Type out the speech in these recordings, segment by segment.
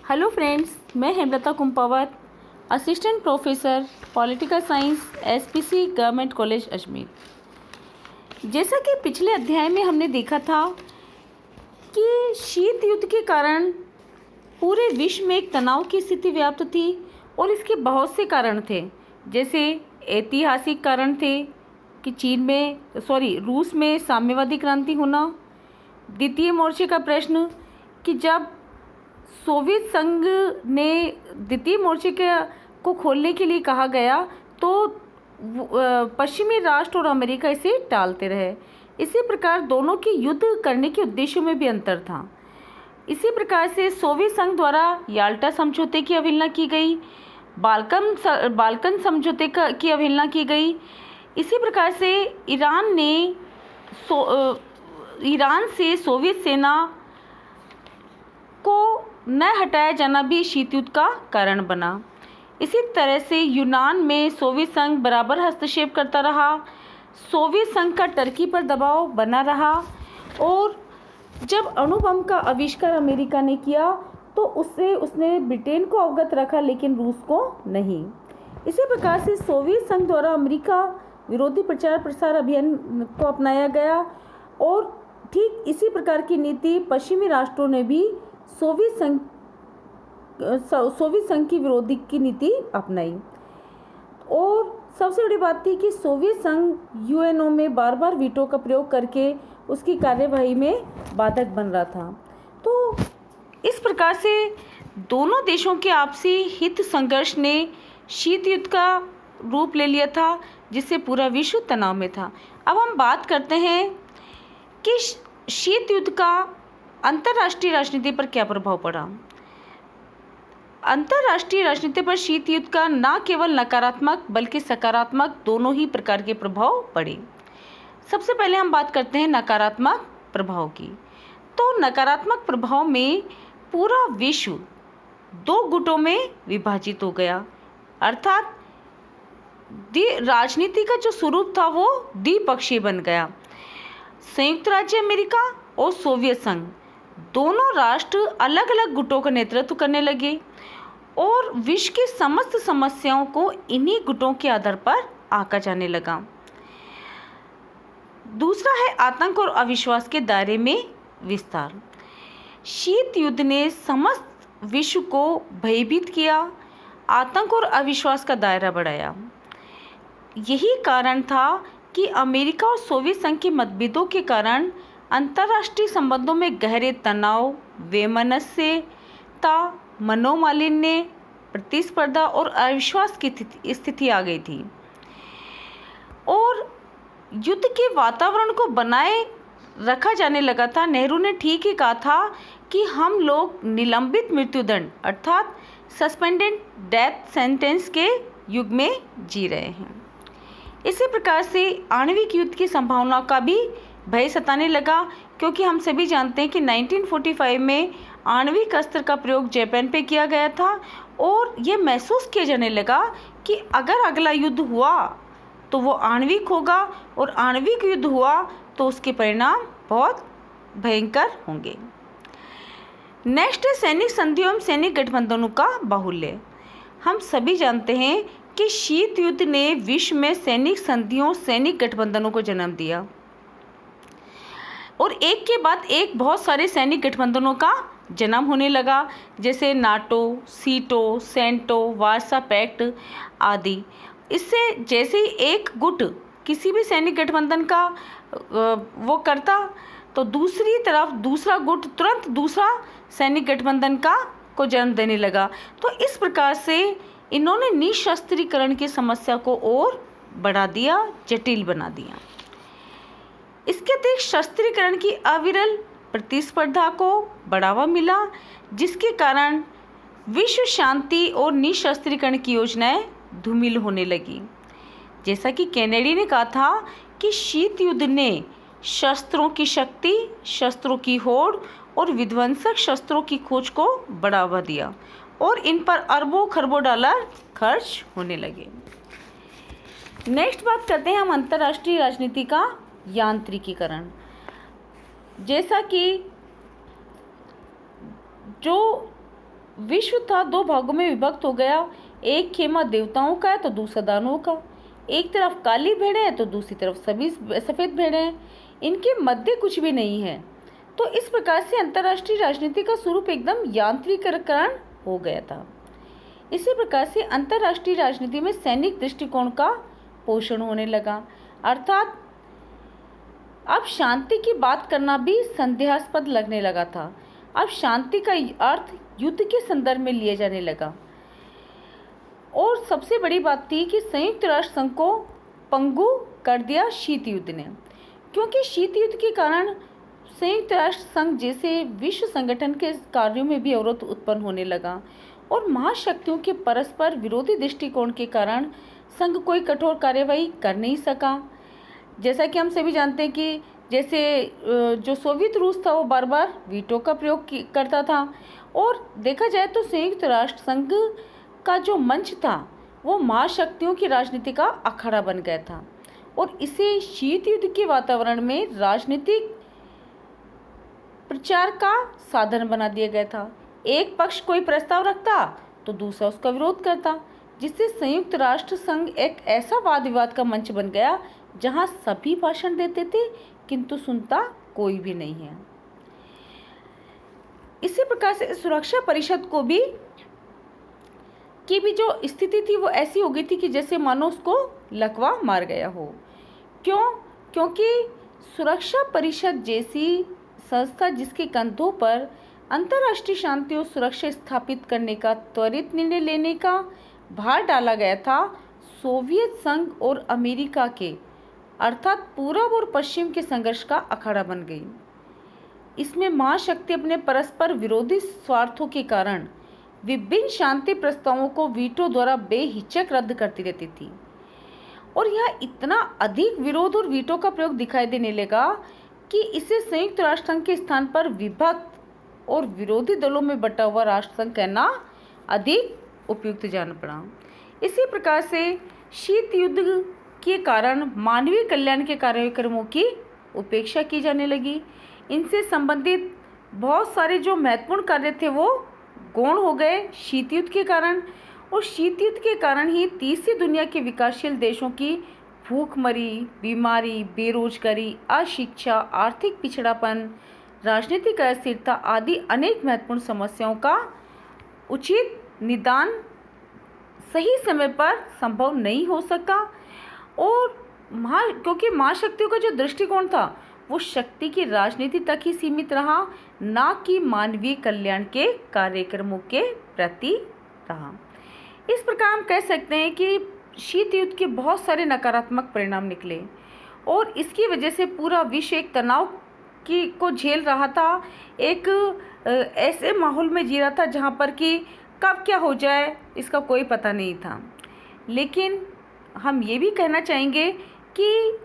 Hello friends, मैं Hemlata Kumpawat, assistant professor political science SPC government college Ajmer. जैसा कि पिछले अध्याय में हमने देखा था कि शीत युद्ध के कारण पूरे विश्व में एक तनाव की स्थिति व्याप्त थी और इसके बहुत से कारण थे। जैसे ऐतिहासिक कारण थे कि रूस में साम्यवादी क्रांति होना, द्वितीय मोर्चे का प्रश्न कि जब सोवियत संघ ने द्वितीय मोर्चे को खोलने के लिए कहा गया तो पश्चिमी राष्ट्र और अमेरिका इसे टालते रहे। इसी प्रकार दोनों के युद्ध करने के उद्देश्यों में भी अंतर था। इसी प्रकार से सोवियत संघ द्वारा याल्टा समझौते की अवहेलना की गई, बाल्कन समझौते की अवहेलना की गई। इसी प्रकार से ईरान से सोवियत सेना को न हटाया जाना भी शीत युद्ध का कारण बना। इसी तरह से यूनान में सोवियत संघ बराबर हस्तक्षेप करता रहा। सोवियत संघ का टर्की पर दबाव बना रहा और जब अणु बम का आविष्कार अमेरिका ने किया तो उसने ब्रिटेन को अवगत रखा लेकिन रूस को नहीं। इसी प्रकार से सोवियत संघ द्वारा अमेरिका विरोधी प्रचार प्रसार अभियान को अपनाया गया और ठीक इसी प्रकार की नीति पश्चिमी राष्ट्रों ने भी सोवियत संघ की विरोधी की नीति अपनाई। और सबसे बड़ी बात थी कि सोवियत संघ यूएनओ में बार बार वीटो का प्रयोग करके उसकी कार्यवाही में बाधक बन रहा था। तो इस प्रकार से दोनों देशों के आपसी हित संघर्ष ने शीत युद्ध का रूप ले लिया था, जिससे पूरा विश्व तनाव में था। अब हम बात करते हैं कि शीत युद्ध का अंतर्राष्ट्रीय राजनीति पर क्या प्रभाव पड़ा। अंतर्राष्ट्रीय राजनीति पर शीत युद्ध का न केवल नकारात्मक बल्कि सकारात्मक दोनों ही प्रकार के प्रभाव पड़े। सबसे पहले हम बात करते हैं नकारात्मक प्रभाव की। तो नकारात्मक प्रभाव में पूरा विश्व दो गुटों में विभाजित हो गया, अर्थात राजनीति का जो स्वरूप था वो द्विपक्षीय बन गया। संयुक्त राज्य अमेरिका और सोवियत संघ दोनों राष्ट्र अलग अलग गुटों का नेतृत्व करने लगे और विश्व की समस्त समस्याओं को इन्हीं गुटों के आधार पर आंका जाने लगा। दूसरा है आतंक और अविश्वास के दायरे में विस्तार। शीत युद्ध ने समस्त विश्व को भयभीत किया, आतंक और अविश्वास का दायरा बढ़ाया। यही कारण था कि अमेरिका और सोवियत संघ के मतभेदों के कारण अंतर्राष्ट्रीय संबंधों में गहरे तनाव, वैमनस्यता, मनोमालिन्य, प्रतिस्पर्धा और अविश्वास की स्थिति आ गई थी। और युद्ध के वातावरण को बनाए रखा जाने लगा था। नेहरू ने ठीक ही कहा था कि हम लोग निलंबित मृत्युदंड अर्थात सस्पेंडेड डेथ सेंटेंस के युग में जी रहे हैं। इसी प्रकार से आणविक युद्ध की संभावना का भी भय सताने लगा, क्योंकि हम सभी जानते हैं कि 1945 में आणविक अस्त्र का प्रयोग जापान पे किया गया था और यह महसूस किया जाने लगा कि अगर अगला युद्ध हुआ तो वो आणविक होगा और आणविक युद्ध हुआ तो उसके परिणाम बहुत भयंकर होंगे। नेक्स्ट है सैनिक संधियों एवं सैनिक गठबंधनों का बाहुल्य। हम सभी जानते हैं कि शीत युद्ध ने विश्व में सैनिक संधियों, सैनिक गठबंधनों को जन्म दिया और एक के बाद एक बहुत सारे सैनिक गठबंधनों का जन्म होने लगा, जैसे नाटो, सीटो, सेंटो, वार्सा पैक्ट आदि। इससे जैसे ही एक गुट किसी भी सैनिक गठबंधन का वो करता तो दूसरी तरफ दूसरा गुट तुरंत दूसरा सैनिक गठबंधन को जन्म देने लगा। तो इस प्रकार से इन्होंने निशस्त्रीकरण की समस्या को और बढ़ा दिया, जटिल बना दिया। इसके अतिरिक्त शस्त्रीकरण की अविरल प्रतिस्पर्धा को बढ़ावा मिला, जिसके कारण विश्व शांति और निशस्त्रीकरण की योजनाएं धूमिल होने लगी। जैसा कि केनेडी ने कहा था कि शीत युद्ध ने शस्त्रों की शक्ति, शस्त्रों की होड़ और विध्वंसक शस्त्रों की खोज को बढ़ावा दिया और इन पर अरबों खरबों डॉलर खर्च होने लगे। नेक्स्ट बात करते हैं हम अंतर्राष्ट्रीय राजनीति का यांत्रिकीकरण। जैसा कि जो विश्व था दो भागों में विभक्त हो गया। एक खेमा देवताओं का है तो दूसरा दानवों का। एक तरफ काली भेड़ें हैं तो दूसरी तरफ सभी सफ़ेद भेड़ें हैं। इनके मध्य कुछ भी नहीं है। तो इस प्रकार से अंतर्राष्ट्रीय राजनीति का स्वरूप एकदम यांत्रिकीकरण हो गया था। इसी प्रकार से अंतर्राष्ट्रीय राजनीति में सैनिक दृष्टिकोण का पोषण होने लगा, अर्थात अब शांति की बात करना भी संदेहास्पद लगने लगा था। अब शांति का अर्थ युद्ध के संदर्भ में लिया जाने लगा। और सबसे बड़ी बात थी कि संयुक्त राष्ट्र संघ को पंगु कर दिया शीत युद्ध ने, क्योंकि शीत युद्ध के कारण संयुक्त राष्ट्र संघ जैसे विश्व संगठन के कार्यों में भी अवरोध उत्पन्न होने लगा और महाशक्तियों के परस्पर विरोधी दृष्टिकोण के कारण संघ कोई कठोर कार्यवाही कर नहीं सका। जैसा कि हम सभी जानते हैं कि जैसे जो सोवियत रूस था वो बार बार वीटो का प्रयोग करता था, और देखा जाए तो संयुक्त राष्ट्र संघ का जो मंच था वो महाशक्तियों की राजनीति का अखाड़ा बन गया था और इसे शीत युद्ध के वातावरण में राजनीतिक प्रचार का साधन बना दिया गया था। एक पक्ष कोई प्रस्ताव रखता तो दूसरा उसका विरोध करता, जिससे संयुक्त राष्ट्र संघ एक ऐसा वाद विवाद का मंच बन गया जहां सभी भाषण देते थे किंतु सुनता कोई भी नहीं है। इसी प्रकार से सुरक्षा परिषद को भी जो स्थिति थी वो ऐसी हो गई थी कि जैसे मानो उसको लकवा मार गया हो। क्यों? क्योंकि सुरक्षा परिषद जैसी संस्था जिसके कंधों पर अंतर्राष्ट्रीय शांति और सुरक्षा स्थापित करने का त्वरित निर्णय लेने का भार डाला गया था, सोवियत संघ और अमेरिका के अर्थात पूर्व और पश्चिम के संघर्ष का अखाड़ा बन गई। इसमें महाशक्ति अपने परस्पर विरोधी स्वार्थों के कारण विभिन्न शांति प्रस्तावों को वीटो द्वारा बेहिचक रद्द करती रहती थी और यह इतना अधिक विरोध और वीटो का प्रयोग दिखाई देने लगा कि इसे संयुक्त राष्ट्र संघ के स्थान पर विभक्त और विरोधी दलों में बटा हुआ राष्ट्र संघ कहना अधिक उपयुक्त जान पड़ा। इसी प्रकार से शीत युद्ध के कारण मानवीय कल्याण के कार्यक्रमों की उपेक्षा की जाने लगी। इनसे संबंधित बहुत सारे जो महत्वपूर्ण कार्य थे वो गौण हो गए शीत युद्ध के कारण, और शीत युद्ध के कारण ही तीसरी दुनिया के विकासशील देशों की भूखमरी, बीमारी, बेरोजगारी, अशिक्षा, आर्थिक पिछड़ापन, राजनीतिक अस्थिरता आदि अनेक महत्वपूर्ण समस्याओं का उचित निदान सही समय पर संभव नहीं हो सका। और क्योंकि महाशक्तियों का जो दृष्टिकोण था वो शक्ति की राजनीति तक ही सीमित रहा, ना कि मानवीय कल्याण के कार्यक्रमों के प्रति रहा। इस प्रकार हम कह सकते हैं कि शीत युद्ध के बहुत सारे नकारात्मक परिणाम निकले और इसकी वजह से पूरा विश्व एक तनाव को झेल रहा था, एक ऐसे माहौल में जी रहा था जहाँ पर कि कब क्या हो जाए इसका कोई पता नहीं था। लेकिन हम ये भी कहना चाहेंगे कि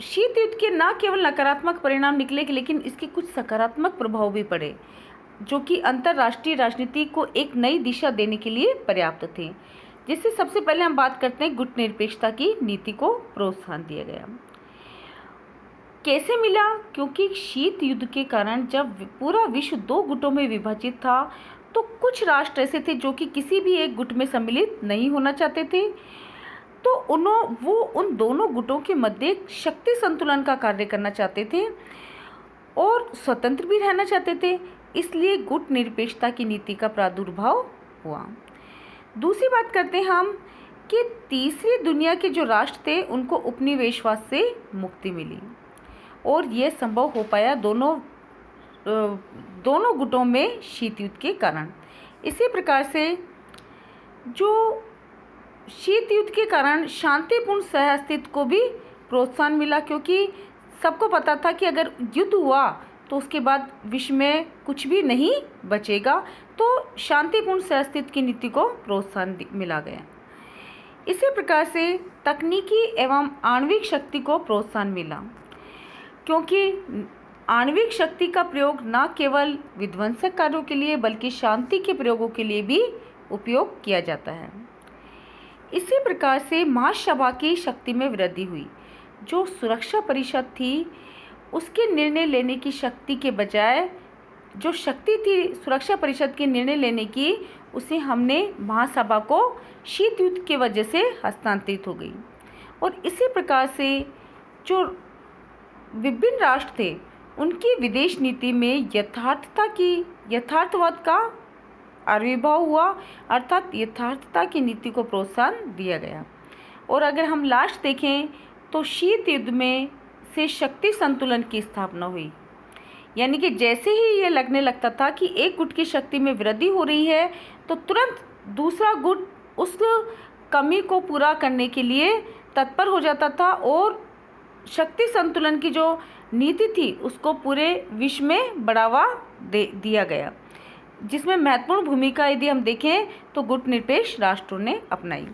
शीत युद्ध के न केवल नकारात्मक परिणाम निकले लेकिन इसके कुछ सकारात्मक प्रभाव भी पड़े, जो कि अंतर्राष्ट्रीय राजनीति को एक नई दिशा देने के लिए पर्याप्त थे। जिससे सबसे पहले हम बात करते हैं गुटनिरपेक्षता की नीति को प्रोत्साहन दिया गया। कैसे मिला? क्योंकि शीत युद्ध के कारण जब पूरा विश्व दो गुटों में विभाजित था तो कुछ राष्ट्र ऐसे थे जो कि किसी भी एक गुट में सम्मिलित नहीं होना चाहते थे, तो वो उन दोनों गुटों के मध्य शक्ति संतुलन का कार्य करना चाहते थे और स्वतंत्र भी रहना चाहते थे। इसलिए गुट निरपेक्षता की नीति का प्रादुर्भाव हुआ। दूसरी बात करते हैं हम कि तीसरी दुनिया के जो राष्ट्र थे उनको उपनिवेशवाद से मुक्ति मिली और ये संभव हो पाया दोनों गुटों में शीत युद्ध के कारण। इसी प्रकार से जो शीत युद्ध के कारण शांतिपूर्ण सहअस्तित्व को भी प्रोत्साहन मिला, क्योंकि सबको पता था कि अगर युद्ध हुआ तो उसके बाद विश्व में कुछ भी नहीं बचेगा, तो शांतिपूर्ण सहअस्तित्व की नीति को प्रोत्साहन मिला गया। इसी प्रकार से तकनीकी एवं आणविक शक्ति को प्रोत्साहन मिला, क्योंकि आणविक शक्ति का प्रयोग न केवल विध्वंसक कार्यों के लिए बल्कि शांति के प्रयोगों के लिए भी उपयोग किया जाता है। इसी प्रकार से महासभा की शक्ति में वृद्धि हुई। जो सुरक्षा परिषद थी उसके निर्णय लेने की शक्ति के बजाय जो शक्ति थी सुरक्षा परिषद के निर्णय लेने की, उसे हमने महासभा को शीत युद्ध के वजह से हस्तांतरित हो गई। और इसी प्रकार से जो विभिन्न राष्ट्र थे उनकी विदेश नीति में यथार्थवाद का आविर्भाव हुआ, अर्थात यथार्थता की नीति को प्रोत्साहन दिया गया। और अगर हम लास्ट देखें तो शीत युद्ध में से शक्ति संतुलन की स्थापना हुई, यानी कि जैसे ही ये लगने लगता था कि एक गुट की शक्ति में वृद्धि हो रही है तो तुरंत दूसरा गुट उस कमी को पूरा करने के लिए तत्पर हो जाता था और शक्ति संतुलन की जो नीति थी उसको पूरे विश्व में बढ़ावा दिया गया, जिसमें महत्वपूर्ण भूमिका यदि हम देखें तो गुट निरपेक्ष राष्ट्रों ने अपनाई।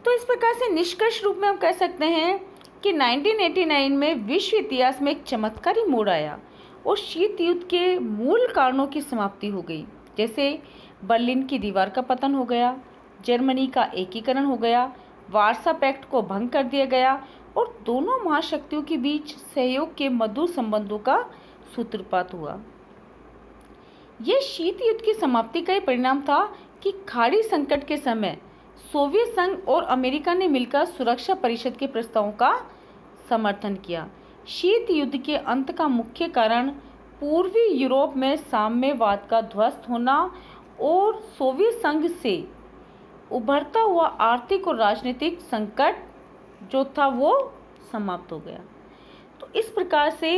तो इस प्रकार से निष्कर्ष रूप में हम कह सकते हैं कि 1989 में विश्व इतिहास में एक चमत्कारी मोड़ आया और शीत युद्ध के मूल कारणों की समाप्ति हो गई। जैसे बर्लिन की दीवार का पतन हो गया, जर्मनी का एकीकरण हो गया, वार्सा पैक्ट को भंग कर दिया गया और दोनों महाशक्तियों के बीच सहयोग के मधुर संबंधों का सूत्रपात हुआ। यह शीत युद्ध की समाप्ति का ही परिणाम था कि खाड़ी संकट के समय सोवियत संघ और अमेरिका ने मिलकर सुरक्षा परिषद के प्रस्तावों का समर्थन किया। शीत युद्ध के अंत का मुख्य कारण पूर्वी यूरोप में साम्यवाद का ध्वस्त होना और सोवियत संघ से उभरता हुआ आर्थिक और राजनीतिक संकट जो था वो समाप्त हो गया। तो इस प्रकार से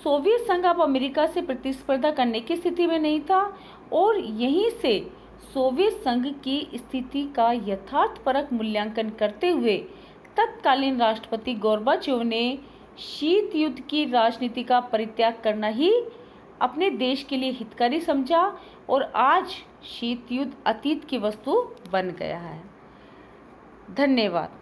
सोवियत संघ अब अमेरिका से प्रतिस्पर्धा करने की स्थिति में नहीं था और यहीं से सोवियत संघ की स्थिति का यथार्थपरक मूल्यांकन करते हुए तत्कालीन राष्ट्रपति गोर्बाचोव ने शीत युद्ध की राजनीति का परित्याग करना ही अपने देश के लिए हितकारी समझा और आज शीत युद्ध अतीत की वस्तु बन गया है। धन्यवाद।